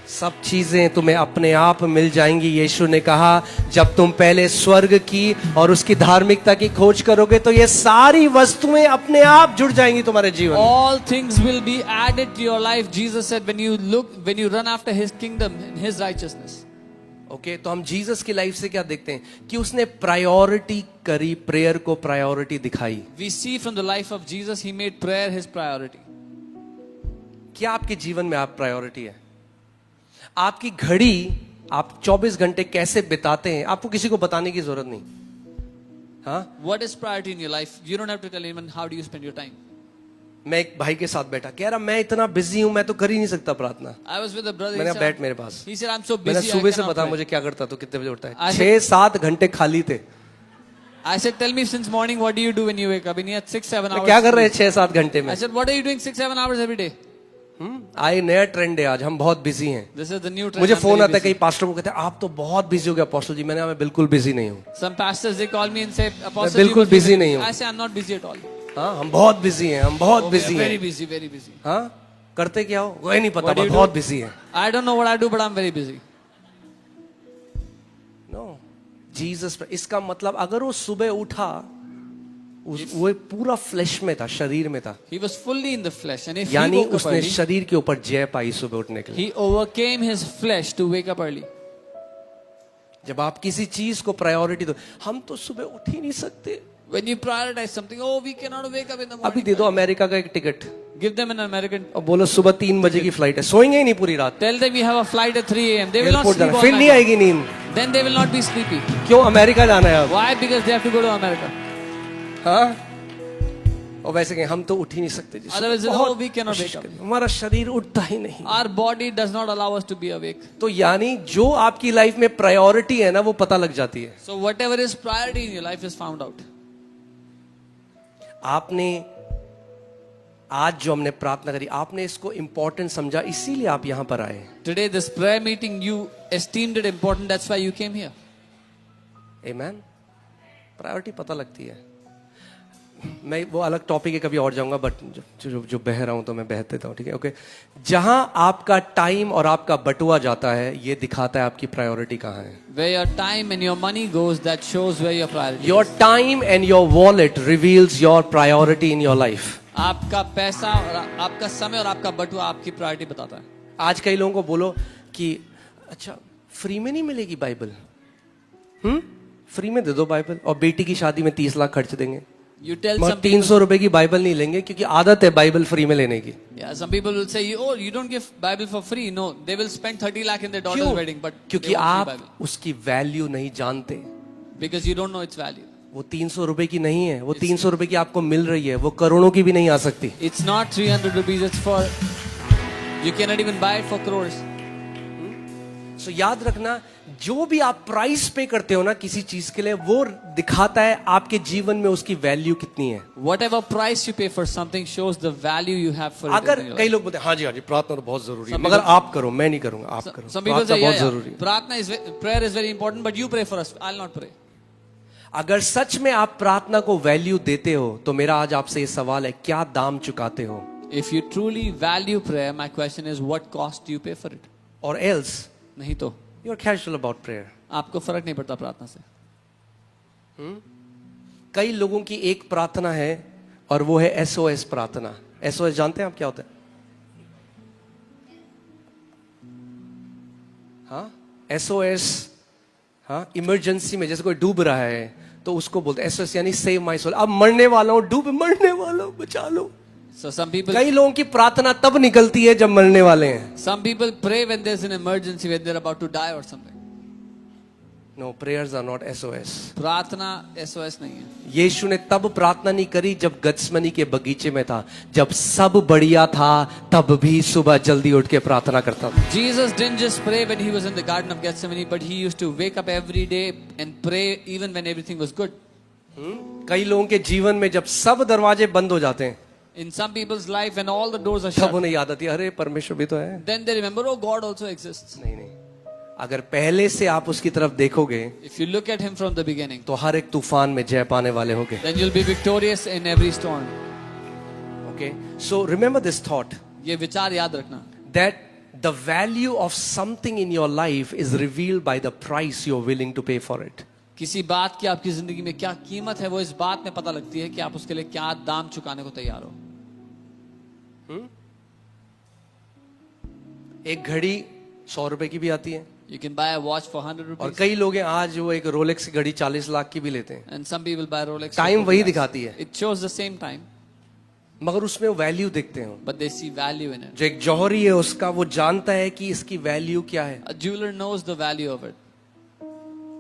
सब चीजें तुम्हें अपने आप मिल जाएंगी. यीशु ने कहा जब तुम पहले स्वर्ग की और उसकी धार्मिकता की खोज करोगे तो ये सारी वस्तुएं अपने आप जुड़ जाएंगी तुम्हारे जीवन में. All things will be added to your life. Jesus said, when you run after His kingdom and His righteousness. Okay, तो हम जीसस की लाइफ से क्या देखते हैं कि उसने प्रायोरिटी करी, प्रेयर को प्रायोरिटी दिखाई. We see from the life of Jesus, He made prayer His priority. क्या आपके जीवन में आप प्रायोरिटी है? आपकी घड़ी आप 24 घंटे कैसे बिताते हैं आपको किसी को बताने की जरूरत नहीं. हाँ, What is priority in your life? You don't have to tell anyone how do you spend your time. मैं एक भाई के साथ बैठा, कह रहा मैं इतना बिजी हूं, मैं तो कर ही नहीं सकता प्रार्थना. I was with a brother. मैंने कहा बैठ मेरे पास. He said, I'm so मैंने busy. सुबह I से cannot बता pray. मुझे क्या करता तो कितने बजे उठता है. I 6-7 घंटे खाली थे. I said, tell me since morning, what do you do when you wake up? And he had 6-7 hours. क्या कर रहे हैं 6-7 घंटे में? I said, what are you doing 6-7 hours every day? आए नया ट्रेंड है आज, हम बहुत बिजी हैं। This is the new trend. मुझे I'm फोन very आता है busy. कई पास्टर को, कहते हैं आप तो बहुत बिजी हो गए अपोस्टल जी। मैंने कहा, मैं बिल्कुल बिजी नहीं हूँ। Some pastors they call me and say, Apostle, बिल्कुल you must be busy नहीं हूँ। I say I'm not busy at all. हाँ, हम बहुत बिजी हैं, हम बहुत Okay, बिजी very हैं। busy, very busy. हाँ, करते क्या हो वही नहीं पता, What do you बहुत do? बिजी है। I don't know what I do, but I'm very busy. No, Jesus, इसका मतलब अगर वो सुबह उठा, वो पूरा फ्लेश में था, शरीर में था, He was fully in the flesh, and if he यानी woke up उसने early, शरीर के ऊपर जय पाई सुबह उठने के लिए। he overcame his flesh to wake up early. जब आप किसी चीज को प्रायोरिटी दो, हम तो सुबह उठ ही नहीं सकते, When you prioritize something, oh, we cannot wake up in the अभी morning. दे दो अमेरिका का एक ticket Give them an American. और बोलो सुबह 3 बजे की फ्लाइट है, सोएंगे ही नहीं पूरी रात, Tell them we have a flight at 3 a.m. They will not airport sleep जाना, all फिर नहीं night. आएगी नींद। Then they will not be sleepy. क्यों अमेरिका जाना है अब? Why? Because they have to go to America. हाँ, और वैसे कहें हम तो उठ ही नहीं सकते जी, Otherwise, बहुत oh, we cannot कोशिश wake up. करें, हमारा शरीर उठता ही नहीं। Our body does not allow us to be awake. तो यानी जो आपकी लाइफ में प्रायोरिटी है ना, वो पता लग जाती है। So whatever is priority in your life is found out. आपने आज जो हमने प्रार्थना करी, आपने इसको इंपॉर्टेंट समझा, इसीलिए आप यहां पर आए। Today, this prayer meeting, you esteemed it important. That's why you came here. Amen. Priority पता लगती है। मैं वो अलग टॉपिक है, कभी और जाऊंगा, बट जो बह रहा हूं तो मैं बह देता हूं, ठीक है, ओके। जहां आपका टाइम और आपका बटुआ जाता है, ये दिखाता है आपकी प्रायोरिटी कहां है। Where your time and your money goes, that shows where your priority your is. Time and your wallet reveals your priority in your life. आपका पैसा और आपका समय और आपका बटुआ आपकी प्रायोरिटी बताता है. आज कई लोगों को बोलो कि अच्छा फ्री में नहीं मिलेगी बाइबल, फ्री में दे दो बाइबल, और बेटी की शादी में 30 लाख खर्च देंगे, You tell मगर some 300 रुपए की बाइबल नहीं लेंगे, क्योंकि आदत है बाइबल फ्री में लेने की। Yeah, some people will say, oh, you don't give Bible for free. No, they will spend 30 lakh in their daughter's क्यों? wedding, but क्योंकि they won't आप free Bible. उसकी वैल्यू नहीं जानते। Because you don't know its value. वो 300 रुपए की नहीं है, वो 300 रुपए की आपको मिल रही है, वो करोड़ों की भी नहीं आ सकती। It's not 300 rupees, it's for, you cannot even buy it for crores. सो याद रखना, जो भी आप प्राइस पे करते हो ना किसी चीज के लिए, वो दिखाता है आपके जीवन में उसकी वैल्यू कितनी है। Whatever price you pay for something shows the value you have for it. अगर in your कई life. लोग बोलते हैं हाँ जी प्रार्थना तो बहुत जरूरी है, Some मगर people- आप करो, मैं नहीं करूंगा, आप करो, Some people प्रार्थना say, बहुत yeah, जरूरी है। Pratna is, prayer is very important, but you pray for us. I'll not pray. अगर सच में आप प्रार्थना को वैल्यू देते हो, तो मेरा आज आपसे ये सवाल है, क्या दाम चुकाते हो? If you truly value prayer, my question is, what cost do you pay for it? और एल्स नहीं तो you are casual about prayer. आपको फर्क नहीं पड़ता प्रार्थना से. कई लोगों की एक प्रार्थना है और वो है SOS प्रार्थना। SOS जानते हैं आप क्या होता है? हाँ, SOS, हाँ, इमरजेंसी में जैसे कोई डूब रहा है तो उसको बोलते हैं SOS, यानी सेव माय सोल। अब मरने वाला हूं, मरने वाला हूं, बचा लो। So some people, कई लोगों की प्रार्थना तब निकलती है जब मरने वाले हैं। some people pray when there's an emergency, when they're about to die or something. No, prayers are not SOS। प्रार्थना SOS नहीं है. यीशु ने तब प्रार्थना नहीं करी जब गत्समनी के बगीचे में था, जब सब बढ़िया था तब भी सुबह जल्दी उठ के प्रार्थना करता था। Jesus didn't just pray when he was in the Garden of Gethsemane, but he used to wake up every day and pray even when everything was good. कई लोगों के जीवन में जब सब दरवाजे बंद हो जाते हैं, In some people's life, when all the doors are तब shut, उन्हें याद आती है, अरे परमेश्वर भी तो है। then they remember, oh, God also exists. नहीं नहीं, अगर पहले से आप उसकी तरफ देखोगे If you look at him from the beginning, तो हर एक तूफान में जय पाने वाले होगे। then you'll be victorious in every storm. Okay, so remember this thought, ये विचार याद रखना. that the value of something in your life is revealed by the price you're willing to pay for it. किसी बात की आपकी जिंदगी में क्या कीमत है, वो इस बात में पता लगती है कि आप उसके लिए क्या दाम चुकाने को तैयार हो. एक घड़ी 100 रुपए की भी आती है, You can buy a watch for 100 और rupees, कई लोग हैं आज वो एक रोलेक्स की घड़ी 40 लाख की भी लेते हैं, and some people buy Rolex. for time 40 वही lakhs. दिखाती है, It shows the same time, मगर उसमें वो वैल्यू देखते हैं। but they see value in it. जो एक जौहरी है उसका, वो जानता है कि इसकी वैल्यू क्या है, A jeweler knows the value of it.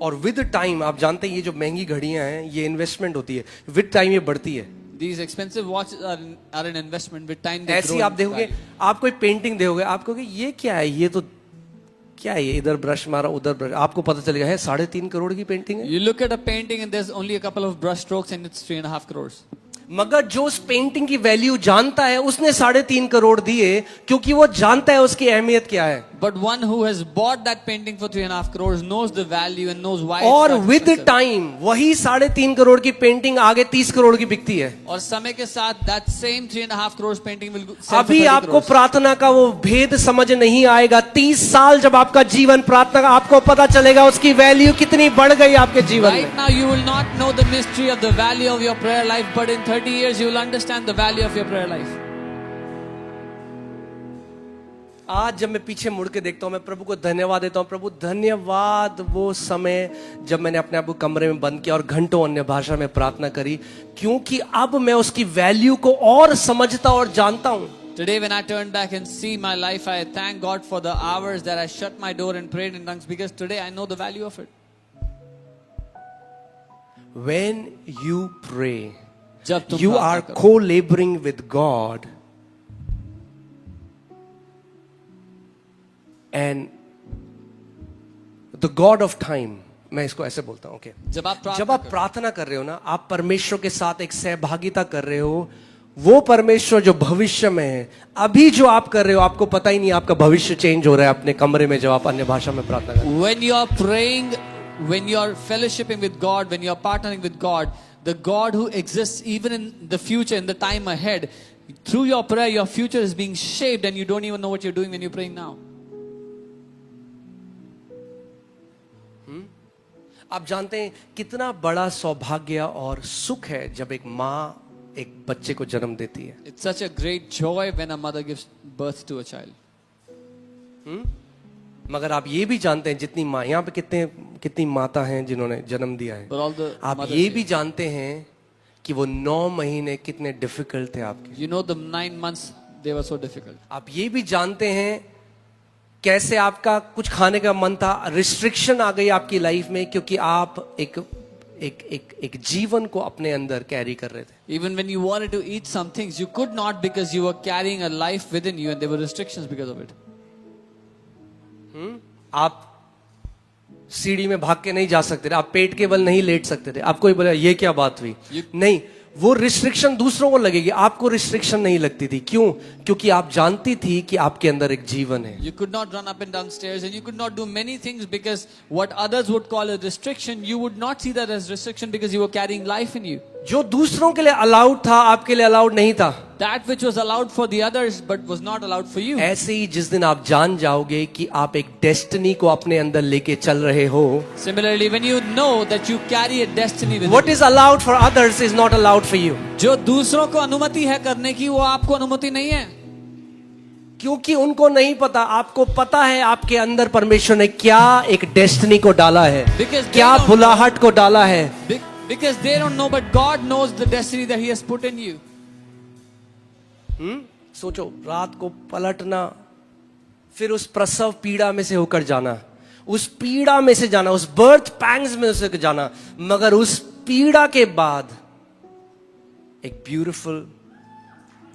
और विद टाइम आप जानते हैं ये जो महंगी घड़ियां हैं ये इन्वेस्टमेंट होती है, विद टाइम ये बढ़ती है। These expensive watches are an investment. With time, they ऐसी grow आप in देखोगे, value. आप कोई पेंटिंग देखोगे, आप कहोगे ये क्या है, ये तो क्या है, ये इधर ब्रश मारा उधर ब्रश, आपको पता चलेगा है 3.5 करोड़ की पेंटिंग है। You look at a painting and there's only a couple of brush strokes and it's 3.5 crores. मगर जो उस पेंटिंग की वैल्यू जानता है उसने 3.5 करोड़ दिए, क्योंकि वो जानता है उसकी अहमियत क्या है. But one who has bought that painting for 3.5 crores knows the value and knows why. और it's such with expensive. Time वही 3.5 करोड़ की पेंटिंग आगे 30 करोड़ की बिकती है. और समय के साथ that same 3.5 crores painting will sell for अभी 30 आपको crores. प्रार्थना का वो भेद समझ नहीं आएगा. 30 साल जब आपका जीवन प्रार्थना का, आपको पता चलेगा उसकी वैल्यू कितनी बढ़ गई आपके जीवन में. Right now you will not know the mystery of the value of your prayer life, but in 30 years you will understand the value of your prayer life. आज जब मैं पीछे मुड़ के देखता हूं, मैं प्रभु को धन्यवाद देता हूं. प्रभु धन्यवाद वो समय जब मैंने अपने आप को कमरे में बंद किया और घंटों अन्य भाषा में प्रार्थना करी, क्योंकि अब मैं उसकी वैल्यू को और समझता और जानता हूं. Today when I turn back and see my life, I thank God for the hours that I shut my door and prayed in tongues, because today I know the value of it. When you pray, जब तुम you प्रार्थना are करो, co-laboring with God, and the God of time. मैं इसको ऐसे बोलता हूं. Okay, जब आप जब आप प्रार्थना कर रहे हो ना, आप परमेश्वर के साथ एक सहभागिता कर रहे हो. वो परमेश्वर जो भविष्य में है, अभी जो आप कर रहे हो आपको पता ही नहीं आपका भविष्य चेंज हो रहा है अपने कमरे में जब आप अन्य भाषा में प्रार्थना कर रहे हो. when you are praying, when you are fellowshipping with God, when you are partnering with God, the God who exists even in the future, in the time ahead, through your prayer, your future is being shaped and you don't even know what you're doing when you're praying now. आप जानते हैं कितना बड़ा सौभाग्य और सुख है जब एक माँ एक बच्चे को जन्म देती है. It's such a great joy when a mother gives birth to a child. मगर आप ये भी जानते हैं जितनी माँ यहाँ पे कितनी माता हैं जिन्होंने जन्म दिया है, But all the आप mothers ये here, भी जानते हैं कि वो 9 महीने कितने डिफिकल्ट थे आपके. you know the 9 months they were so difficult. आप ये भी जानते हैं कैसे आपका कुछ खाने का मन था, रिस्ट्रिक्शन आ गई आपकी लाइफ में, क्योंकि आप एक जीवन को अपने अंदर कैरी कर रहे थे. Even when you wanted to eat some things, you could not because you were carrying a life within you and there were restrictions because of it. आप सीढ़ी में भाग के नहीं जा सकते थे, आप पेट के बल नहीं लेट सकते थे. आपको ही बोला ये क्या बात हुई, नहीं, वो रिस्ट्रिक्शन दूसरों को लगेगी, आपको रिस्ट्रिक्शन नहीं लगती थी. क्यों? क्योंकि आप जानती थी कि आपके अंदर एक जीवन है. You could not run up and down stairs and you could not do many things because what others would call a restriction, you would not see that as restriction because you were carrying life in you. जो दूसरों के लिए allowed था आपके लिए allowed नहीं था. That which was allowed for the others but was not allowed for you. ऐसे ही जिस दिन आप जान जाओगे कि आप एक डेस्टिनी को अपने अंदर लेके चल रहे हो, Similarly, when you know that you carry a destiny within what you, is allowed for others is not allowed for you. जो दूसरों को अनुमति है करने की, वो आपको अनुमति नहीं है. क्योंकि उनको नहीं पता, आपको पता है आपके अंदर परमेश्वर ने क्या एक डेस्टिनी को डाला है, Because they क्या don't बुलाहट को डाला है. Because they don't know, but God knows the destiny that He has put in you. सोचो, रात को पलटना, फिर उस प्रसव पीड़ा में से होकर जाना, उस पीड़ा में से जाना, उस बर्थ पैंग्स में से जाना, मगर उस पीड़ा के बाद एक ब्यूटीफुल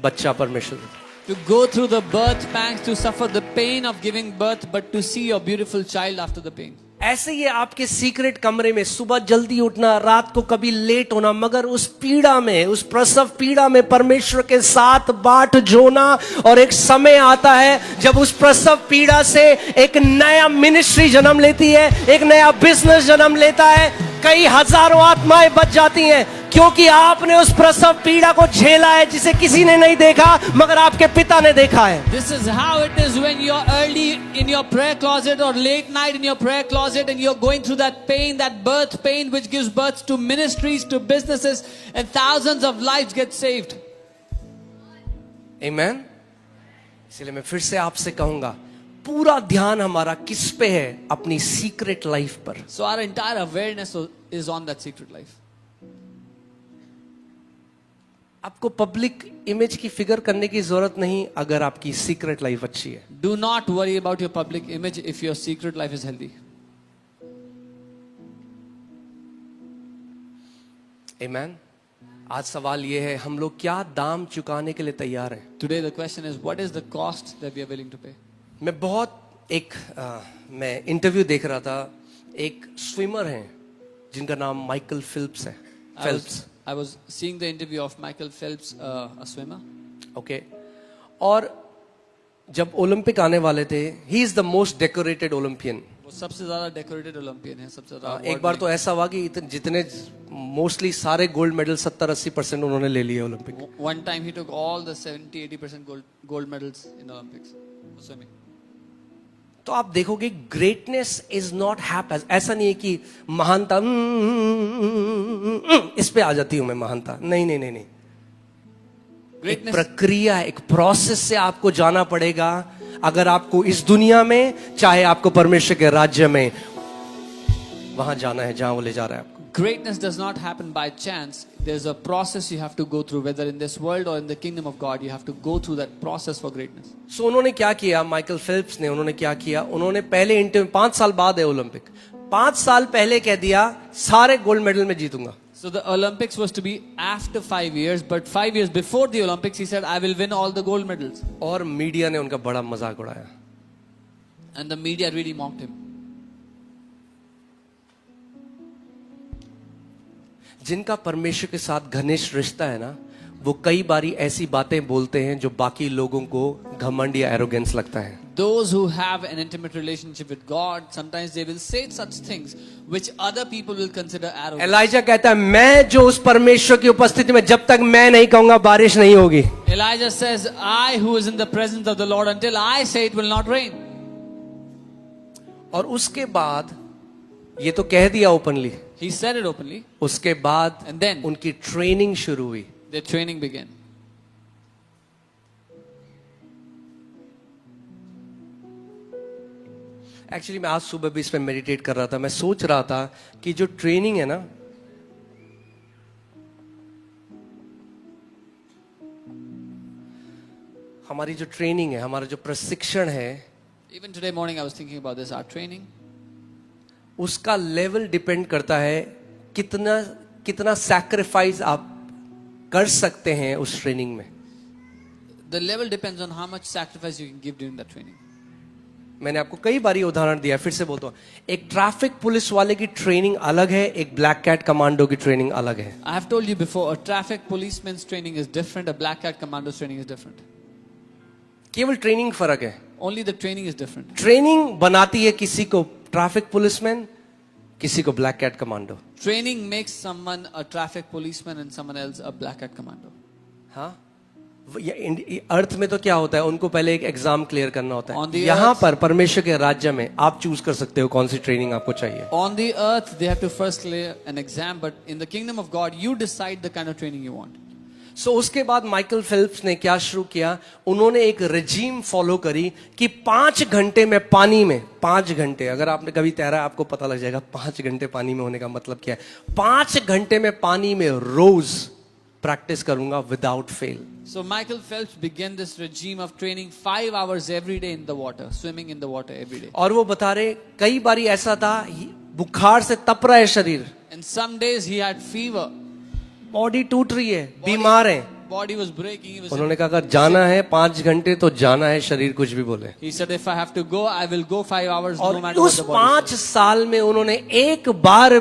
बच्चा परमेश्वर. To go through the birth pangs, to suffer the pain of giving birth, but to see your beautiful child after the pain. ऐसे ही आपके सीक्रेट कमरे में सुबह जल्दी उठना, रात को कभी लेट होना, मगर उस पीड़ा में, उस प्रसव पीड़ा में परमेश्वर के साथ बाट जोना. और एक समय आता है जब उस प्रसव पीड़ा से एक नया मिनिस्ट्री जन्म लेती है, एक नया बिजनेस जन्म लेता है, कई हजारों आत्माएं बच जाती हैं, क्योंकि आपने उस प्रसव पीड़ा को झेला है जिसे किसी ने नहीं देखा मगर आपके पिता ने देखा है. This is how it is when you're early in your prayer closet or late night in your prayer closet and you're going through that pain, that birth pain which gives birth to ministries, to businesses, and thousands of lives get saved. Amen. इसलिए मैं फिर से आपसे कहूंगा, पूरा ध्यान हमारा किस पे है? अपनी सीक्रेट लाइफ पर. So our entire awareness is on that secret life. आपको पब्लिक इमेज की फिगर करने की जरूरत नहीं अगर आपकी सीक्रेट लाइफ अच्छी है. Do not worry about your public image if your secret life is healthy. Amen. आज सवाल ये है, हम लोग क्या दाम चुकाने के लिए तैयार हैं? Today the question is, what is the cost that we are willing to pay? मैं मैं इंटरव्यू देख रहा था, एक स्विमर हैं जिनका नाम माइकल फिल्प्स है. I was seeing the interview of Michael Phelps, a swimmer. Okay और जब ओलंपिक आने वाले थे, he is the most decorated Olympian. वो सबसे ज्यादा डेकोरेटेड ओलंपियन है, सबसे ज्यादा एक बार तो ऐसा हुआ कि जितने मोस्टली सारे गोल्ड मेडल 70-80% उन्होंने ले लिए Olympic. One time he took all the 70-80% gold medals in Olympics for swimming. तो आप देखोगे ग्रेटनेस इज नॉट हैपन। ऐसा नहीं है कि महानता इस पे आ जाती हूं मैं महानता, नहीं नहीं नहीं नहीं। एक Greatness, प्रक्रिया, एक प्रोसेस से आपको जाना पड़ेगा अगर आपको इस दुनिया में, चाहे आपको परमेश्वर के राज्य में वहां जाना है जहां वो ले जा रहा है आपको। greatness does not happen by chance. There's a process you have to go through, whether in this world or in the kingdom of God. You have to go through that process for greatness. सो उन्होंने क्या किया, Michael Phelps ने, उन्होंने क्या किया, उन्होंने पहले interview 5 साल बाद है ओलंपिक, 5 साल पहले कह दिया सारे गोल्ड मेडल में जीतूंगा। So the Olympics was to be after 5 years, but 5 years before the Olympics, he said, I will win all the gold medals. और मीडिया ने उनका बड़ा मजाक उड़ाया। And the media really mocked him. जिनका परमेश्वर के साथ घनिष्ठ रिश्ता है ना, वो कई बारी ऐसी बातें बोलते हैं जो बाकी लोगों को घमंड या एरोगेंस लगता है। Those who have an intimate relationship with God, sometimes they will say such things which other people will consider arrogant. Eliza कहता है, मैं जो उस परमेश्वर की उपस्थिति में जब तक मैं नहीं कहूंगा बारिश नहीं होगी। Elijah says, I who is in the presence of the Lord, until I say it will not rain. और उसके बाद ये तो कह दिया openly, He said it openly. उसके बाद And then उनकी ट्रेनिंग शुरू हुई। their training began. एक्चुअली मैं आज सुबह भी इस पे मेडिटेट कर रहा था। मैं सोच रहा था कि जो ट्रेनिंग है ना, हमारी जो ट्रेनिंग है, हमारा जो प्रशिक्षण है, Even today morning I was thinking about this, our training. उसका लेवल डिपेंड करता है कितना कितना सैक्रिफाइस आप कर सकते हैं उस ट्रेनिंग में। The level depends on how much sacrifice you can give during that training. मैंने आपको कई बार ये उदाहरण दिया, फिर से बोलता हूँ, एक ट्रैफिक पुलिस वाले की ट्रेनिंग अलग है, एक ब्लैक कैट कमांडो की ट्रेनिंग अलग है। I have told you before, a traffic policeman's training is different, a black cat commando's training is different. केवल ट्रेनिंग फर्क है। Only the training is different. ट्रेनिंग बनाती है किसी को ट्रैफिक पुलिसमैन, किसी को black cat commando. Training makes someone a traffic policeman and someone else a black cat commando. हाँ, अर्थ में तो क्या होता है, उनको पहले एक एग्जाम क्लियर करना होता On है। the यहाँ earth- पर परमेश्वर के राज्य में आप चूज कर सकते हो कौन सी ट्रेनिंग आपको चाहिए। On the earth, they have to first clear an exam, but in the kingdom of God, you decide the kind of training you want. सो उसके बाद माइकल फेल्प्स ने क्या शुरू किया, उन्होंने एक रेजिम फॉलो करी कि 5 घंटे में पानी में, 5 घंटे, अगर आपने कभी तैरा आपको पता लग जाएगा 5 घंटे पानी में होने का मतलब क्या है। 5 घंटे में पानी में रोज प्रैक्टिस करूंगा without fail. So Michael Phelps began this regime of training 5 hours every day in the water, swimming in the water every day. और वो बता रहे कई बारी ऐसा था, बुखार से तप रहा है शरीर, And some days he had fever. Body टूट रही है, बीमार है। Body was breaking. He was. उन्होंने कहा अगर जाना है 5 घंटे तो जाना है, शरीर कुछ भी बोले। He said, if I have to go, I will go 5 hours, no और matter what उस the body 5 says. साल में उन्होंने एक बार भी